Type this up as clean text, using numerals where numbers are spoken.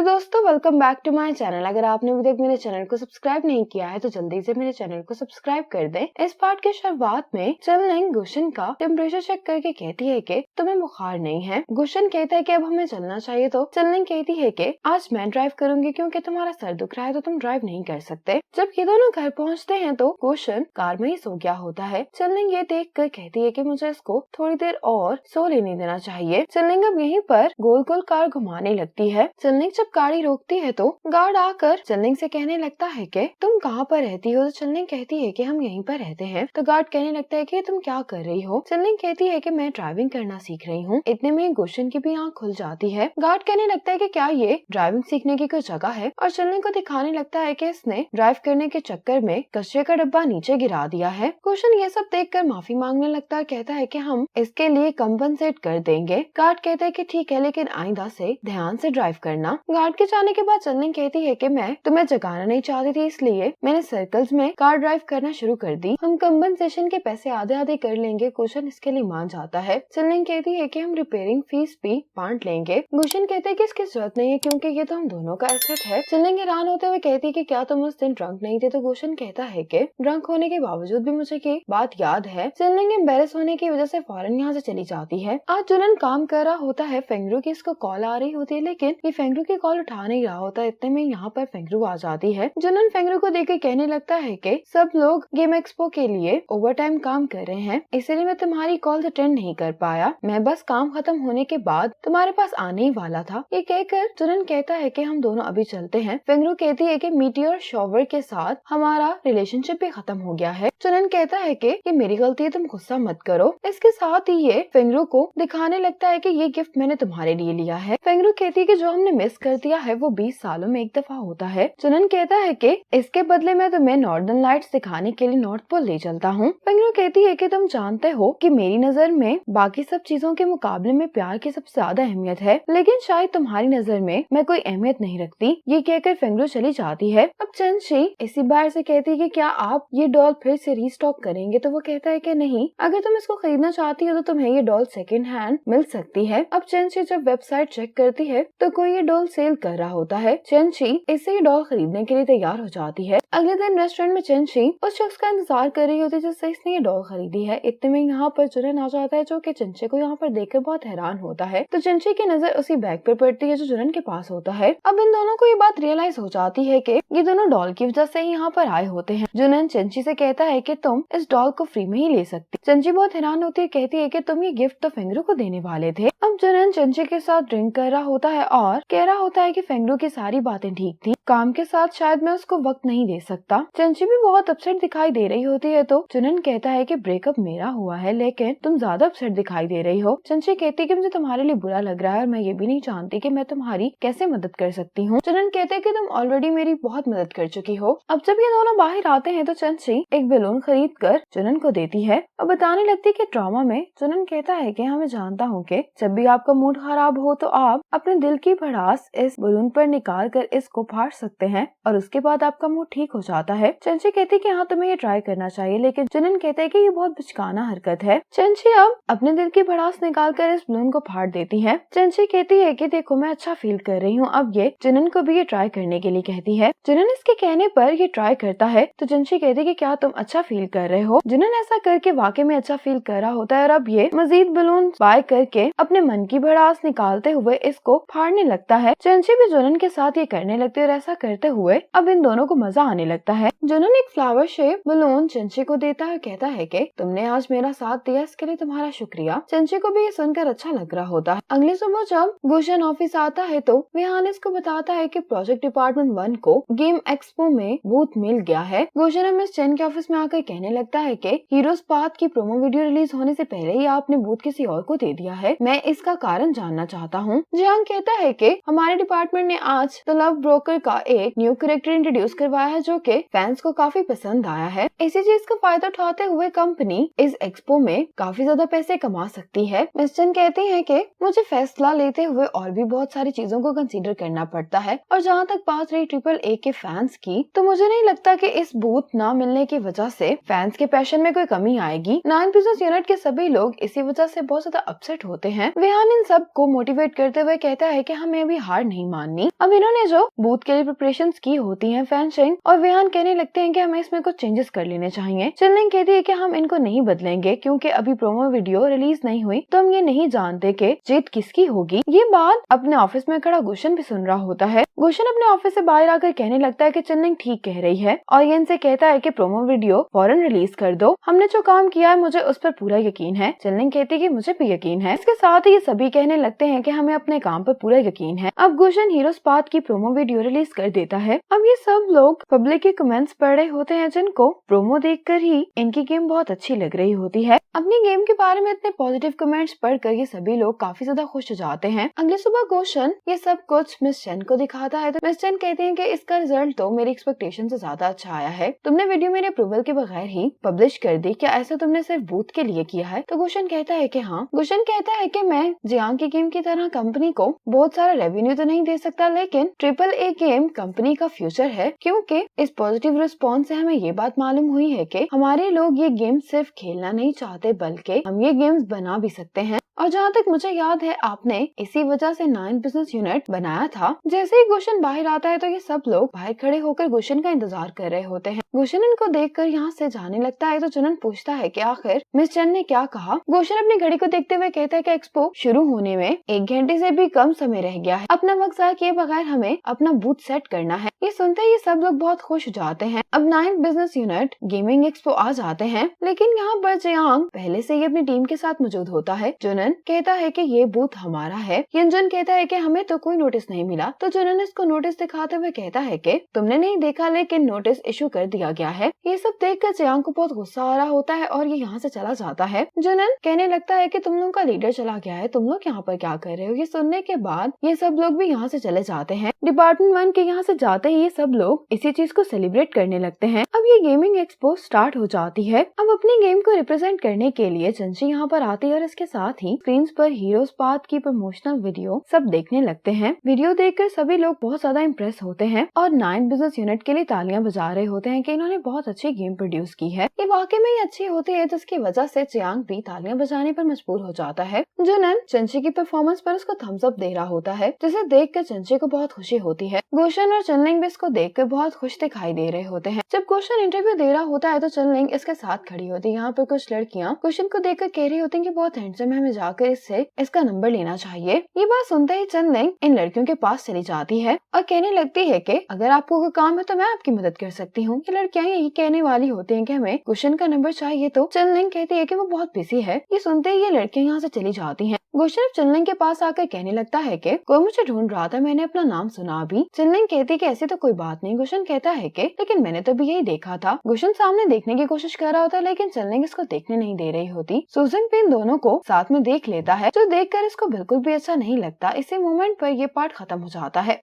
दोस्तों, welcome back to my channel. अगर आपने अभी तक मेरे चैनल को सब्सक्राइब नहीं किया है तो जल्दी से मेरे चैनल को सब्सक्राइब कर दें। इस पार्ट के शुरुआत में चेनलिंग गुशन का टेम्परेचर चेक करके कहती है कि तुम्हें बुखार नहीं है। गुशन कहता है कि अब हमें चलना चाहिए, तो चेनलिंग कहती है कि आज मैं ड्राइव करूंगी क्योंकि तुम्हारा सर दुख रहा है तो तुम ड्राइव नहीं कर सकते। जब ये दोनों घर पहुँचते हैं तो गुशन कार में ही सो गया होता है। चेनलिंग ये देख कर कहती है कि मुझे इसको थोड़ी देर और सो लेने देना चाहिए। चेनलिंग अब यहीं पर गोल गोल कार घुमाने लगती है। चेनलिंग जब गाड़ी रोकती है तो गार्ड आकर चेनलिंग से कहने लगता है कि तुम कहाँ पर रहती हो। तो चेनलिंग कहती है कि हम यहीं पर रहते हैं। तो गार्ड कहने लगता है कि तुम क्या कर रही हो। चेनलिंग कहती है कि मैं ड्राइविंग करना सीख रही हूँ। इतने में गुशन की भी आँख खुल जाती है। गार्ड कहने लगता है कि क्या ये ड्राइविंग सीखने की कोई जगह है, और चेनलिंग को दिखाने लगता है कि इसने ड्राइव करने के चक्कर में कचरे का डब्बा नीचे गिरा दिया है। गुशन ये सब देख कर माफी मांगने लगता है, कहता है कि हम इसके लिए कम्पनसेट कर देंगे। गार्ड कहता है कि ठीक है, लेकिन आइंदा से ध्यान से ड्राइव करना। गार्ड के जाने के बाद चेनलिंग कहती है कि मैं तुम्हें जगाना नहीं चाहती थी, इसलिए मैंने सर्कल्स में कार ड्राइव करना शुरू कर दी। हम कंपनसेशन के पैसे आधे आधे कर लेंगे। गुशन इसके लिए मान जाता है। चेनलिंग कहती है कि हम रिपेयरिंग फीस भी बांट लेंगे। गुशन कहते हैं कि इसकी जरूरत नहीं है क्योंकि ये तो हम दोनों का एसेट है। चेनलिंग हैरान होते हुए कहती है कि क्या तुम उस दिन ड्रंक नहीं थे। तो गुशन कहता है कि ड्रंक होने के बावजूद भी मुझे ये बात याद है। चेनलिंग एम्बेरस होने की वजह से फौरन यहाँ से चली जाती है। आज जुनन काम कर रहा होता है। फेंगरू की इसको कॉल आ रही होती है, लेकिन ये फेंगरू की कॉल उठा नहीं रहा होता। इतने में यहाँ पर फेंगरू आ जाती है। जुनन फेंगरू को देखकर कहने लगता है कि सब लोग गेम एक्सपो के लिए ओवरटाइम काम कर रहे हैं, इसलिए मैं तुम्हारी कॉल अटेंड नहीं कर पाया। मैं बस काम खत्म होने के बाद तुम्हारे पास आने ही वाला था। ये कहकर जुनन कहता है कि हम दोनों अभी चलते हैं। फेंगरू कहती है कि मीटियोर शॉवर के साथ हमारा रिलेशनशिप भी खत्म हो गया है। जुनन कहता है कि ये मेरी गलती है, तुम गुस्सा मत करो। इसके साथ ही ये फेंगरू को दिखाने लगता है कि ये गिफ्ट मैंने तुम्हारे लिए लिया है। फेंगरू कहती है कि जो हमने मिस कर दिया है वो 20 सालों में एक दफा होता है। जुनन कहता है कि इसके बदले मैं तुम्हें नॉर्दर्न लाइट्स दिखाने के लिए नॉर्थ पोल ले चलता हूँ। फेंगरू कहती है कि तुम जानते हो कि मेरी नजर में बाकी सब चीजों के मुकाबले में प्यार की सबसे ज्यादा अहमियत है, लेकिन शायद तुम्हारी नजर में मैं कोई अहमियत नहीं रखती। ये कहकर फेंगरू चली जाती है। अब चेनशी इसी बार से कहती है कि क्या आप ये डॉल फिर से रीस्टॉक करेंगे। तो वो कहता है कि नहीं, अगर तुम इसको खरीदना चाहती हो तो तुम्हें ये डॉल सेकेंड हैंड मिल सकती है। अब चेनशी जब वेबसाइट चेक करती है तो कोई ये डॉल सेल कर रहा होता है। चेनशी इससे ये डॉल खरीदने के लिए तैयार हो जाती है। अगले दिन रेस्टोरेंट में चेनशी उस शख्स का इंतजार कर रही होती है जिससे इसने ये डॉल खरीदी है। इतने में यहाँ पर जुनन आ जाता है, जो कि चेनशी को यहाँ पर देखकर बहुत हैरान होता है। तो चेनशी की नजर उसी बैग पर पड़ती है जो जुनन के पास होता है। अब इन दोनों को ये बात रियलाइज हो जाती है कि ये दोनों डॉल की वजह से यहाँ पर आए होते हैं। जुनन चेनशी से कहता है कि तुम इस डॉल को फ्री में ही ले सकती। चेनशी बहुत हैरान होती है, कहती है कि तुम ये गिफ्ट तो फेंगरू को देने वाले थे। अब जुनन चेनशी के साथ ड्रिंक कर रहा होता है और कह रहा होता है कि फेंगरू की सारी बातें ठीक थी, काम के साथ शायद मैं उसको वक्त नहीं दे सकता। चेनशी भी बहुत अपसेट दिखाई दे रही होती है। तो जुनन कहता है कि ब्रेकअप मेरा हुआ है, लेकिन तुम ज्यादा अपसेट दिखाई दे रही हो। चेनशी कहती है कि मुझे तुम्हारे लिए बुरा लग रहा है और मैं ये भी नहीं जानती कि मैं तुम्हारी कैसे मदद कर सकती हूँ। जुनन कहते हैं कि तुम ऑलरेडी मेरी बहुत मदद कर चुकी हो। अब जब ये दोनों बाहर आते हैं तो चेनशी एक बैलून खरीद कर जुनन को देती है और बताने लगती है कि ट्रॉमा में जुनन कहता है कि हाँ, मैं जानता हूँ कि जब भी आपका मूड खराब हो तो आप अपने दिल की भड़ास इस बैलून पर निकाल कर इसको फाड़ सकते हैं और उसके बाद आपका मूड ठीक हो जाता है। चेनशी कहती है कि हाँ, तुम्हें ये ट्राई करना चाहिए, लेकिन जुनन कहते हैं कि ये बहुत बचकाना हरकत है। चेनशी अब अपने दिल की भड़ास निकाल कर इस बैलून को फाड़ देती है। चेनशी कहती है कि देखो, मैं अच्छा फील कर रही हूँ। अब ये जुनन को भी ये ट्राई करने के लिए कहती है। जुनन इसके कहने पर ये ट्राई करता है तो चेनशी कहती है कि क्या तुम अच्छा फील कर रहे हो। जुनन ऐसा करके वाकई में अच्छा फील कर रहा होता है और अब ये मजीद बैलून बाय करके अपने मन की भड़ास निकालते हुए इसको फाड़ने लगता है। चेनशी भी जुनन के साथ ये करने लगती है और ऐसा करते हुए अब इन दोनों को मजा आने लगता है। जुनन एक फ्लावर शेप बैलून चेनशी को देता है और कहता है कि तुमने आज मेरा साथ दिया, इसके लिए तुम्हारा शुक्रिया। चेनशी को भी ये सुनकर अच्छा लग रहा होता है। अगली सुबह जब गुशन ऑफिस आता है तो विहान इसको बताता है कि प्रोजेक्ट डिपार्टमेंट 1 को गेम एक्सपो में बूथ मिल गया है। गुशन अब मिस चेन के ऑफिस में आकर कहने लगता है कि हीरोज पाथ की प्रोमो वीडियो रिलीज होने से पहले ही आपने बूथ किसी और को दे दिया है। मैं इसका कारण जानना चाहता हूँ। जिहांग कहता है कि हमारे डिपार्टमेंट ने आज द लव ब्रोकर का का एक न्यू कैरेक्टर इंट्रोड्यूस करवाया है जो कि फैंस को काफी पसंद आया है। इसी चीज का फायदा उठाते हुए कंपनी इस एक्सपो में काफी ज्यादा पैसे कमा सकती है। मिस चेन कहती है कि मुझे फैसला लेते हुए और भी बहुत सारी चीजों को कंसीडर करना पड़ता है, और जहाँ तक बात रही AAA के फैंस की, तो मुझे नहीं लगता कि इस बूथ न मिलने की वजह से फैंस के पैशन में कोई कमी आएगी। 9 बिजनेस यूनिट के सभी लोग इसी वजह से बहुत ज्यादा अपसेट होते हैं। विहान इन सब को मोटिवेट करते हुए कहता है कि हमें अभी हार नहीं माननी। अब इन्होंने जो बूथ के लिए प्रिपरेशन की होती है, फैन शेंग और विहान कहने लगते हैं कि हमें इसमें कुछ चेंजेस कर लेने चाहिए। चेनलिंग कहती है कि हम इनको नहीं बदलेंगे क्योंकि अभी प्रोमो वीडियो रिलीज नहीं हुई, तो हम ये नहीं जानते कि जीत किसकी होगी। ये बात अपने ऑफिस में खड़ा गुशन भी सुन रहा होता है। गुशन अपने ऑफिस से बाहर आकर कहने लगता है कि चेनलिंग ठीक कह रही है और ये इनसे कहता है कि प्रोमो वीडियो फौरन रिलीज कर दो। हमने जो काम किया है मुझे उस पर पूरा यकीन है। चेनलिंग कहती है कि मुझे भी यकीन है। इसके साथ ही ये सभी कहने लगते हैं कि हमें अपने काम पर पूरा यकीन है। अब गुशन हीरोज पाथ की प्रोमो वीडियो रिलीज कर देता है। अब ये सब लोग पब्लिक के कमेंट्स पढ़ रहे होते हैं जिनको प्रोमो देखकर ही इनकी गेम बहुत अच्छी लग रही होती है। अपनी गेम के बारे में इतने पॉजिटिव कमेंट्स पढ़कर ये सभी लोग काफी ज्यादा खुश हो जाते हैं। अगली सुबह गुशन ये सब कुछ मिस चेन को दिखाता है, तो मिस चेन कहती हैं कि इसका रिजल्ट तो मेरी एक्सपेक्टेशन से ज्यादा अच्छा आया है। तुमने वीडियो मेरे अप्रूवल के बगैर ही पब्लिश कर दी, क्या ऐसा तुमने सिर्फ बूथ के लिए किया है? तो गुशन कहता है कि हाँ। गुशन कहता है कि मैं जियांग की गेम की तरह कंपनी को बहुत सारा रेवेन्यू तो नहीं दे सकता, लेकिन AAA गेम कंपनी का फ्यूचर है, क्योंकि इस पॉजिटिव रिस्पॉन्स से हमें ये बात मालूम हुई है कि हमारे लोग ये गेम सिर्फ खेलना नहीं चाहते बल्कि हम ये गेम्स बना भी सकते हैं। और जहाँ तक मुझे याद है आपने इसी वजह से 9 बिजनेस यूनिट बनाया था। जैसे ही गुशन बाहर आता है तो ये सब लोग बाहर खड़े होकर गुशन का इंतजार कर रहे होते हैं। गुशन इनको देखकर यहाँ से जाने लगता है तो चुनन पूछता है कि आखिर मिस चेन ने क्या कहा। गुशन अपनी घड़ी को देखते हुए कहता है कि एक्सपो शुरू होने में 1 घंटे से भी कम समय रह गया है। अपना वक्त ज़ाया किए बगैर हमें अपना बूथ सेट करना है। ये सुनते ही सब लोग बहुत खुश हो जाते हैं। अब 9 बिजनेस यूनिट गेमिंग एक्सपो आ जाते हैं, लेकिन यहाँ पर जियांग पहले से ही अपनी टीम के साथ मौजूद होता है। चुनन कहता है कि ये बूथ हमारा है। यंजन कहता है कि हमें तो कोई नोटिस नहीं मिला, तो चुनन इसको नोटिस दिखाते हुए कहता है कि तुमने नहीं देखा लेकिन नोटिस इशू कर दिया गया है। ये सब देखकर जियांग को बहुत गुस्सा आ रहा होता है और ये यहाँ से चला जाता है। जुनन कहने लगता है कि तुम लोग का लीडर चला गया है, तुम लोग यहाँ पर क्या कर रहे हो? ये सुनने के बाद ये सब लोग भी यहाँ से चले जाते हैं। डिपार्टमेंट 1 के यहाँ से जाते ही ये सब लोग इसी चीज को सेलिब्रेट करने लगते हैं। अब ये गेमिंग एक्सपो स्टार्ट हो जाती है। अब अपनी गेम को रिप्रेजेंट करने के लिए चंची यहाँ पर आती है और इसके साथ ही स्क्रीन पर हीरोज पाथ की प्रमोशनल वीडियो सब देखने लगते हैं। वीडियो देखकर सभी लोग बहुत ज्यादा इम्प्रेस होते हैं और 9 बिजनेस यूनिट के लिए तालियां बजा रहे होते हैं कि इन्होंने बहुत अच्छी गेम प्रोड्यूस की है। ये वाकई में ही अच्छी होती है, जिसकी वजह से जियांग भी तालियां बजाने पर मजबूर हो जाता है। जुनन चंची की परफॉर्मेंस पर उसको थम्स अप दे रहा होता है, जिसे देखकर चंची को बहुत खुशी होती है। गुशन और चनलिंग भी इसको देखकर बहुत खुश दिखाई दे रहे होते हैं। जब गुशन इंटरव्यू दे रहा होता है तो चनलिंग इसके साथ खड़ी होती है। यहाँ पर कुछ लड़कियाँ गुशन को देखकर कह रही होती है कि बहुत हैंडसम है, हमें जाकर इससे इसका नंबर लेना चाहिए। ये बात सुनते ही चनलिंग इन लड़कियों के पास चली जाती है और कहने लगती है कि अगर आपको कोई काम है तो मैं आपकी मदद कर सकती हूँ। ये लड़कियाँ यही कहने वाली होती हैं कि हमें गुशन का नंबर चाहिए, तो चनलिंग कहती है कि वो बहुत बिजी है। ये सुनते ही ये लड़कियाँ यहाँ से चली जाती हैं। गुशन चनलिंग के पास आकर कहने लगता है कि कोई मुझे ढूंढ रहा था, मैंने अपना नाम सुना अभी। चनलिंग कहती है कि ऐसी तो कोई बात नहीं। गुशन कहता है कि लेकिन मैंने तो भी यही देखा था। गुशन सामने देखने की कोशिश कर रहा होता है, लेकिन चनलिंग इसको देखने नहीं दे रही होती। सूजन पिन दोनों को साथ में देख लेता है, जो देखकर इसको बिल्कुल भी अच्छा नहीं लगता। इसी मोमेंट पर ये पार्ट खत्म हो जाता है।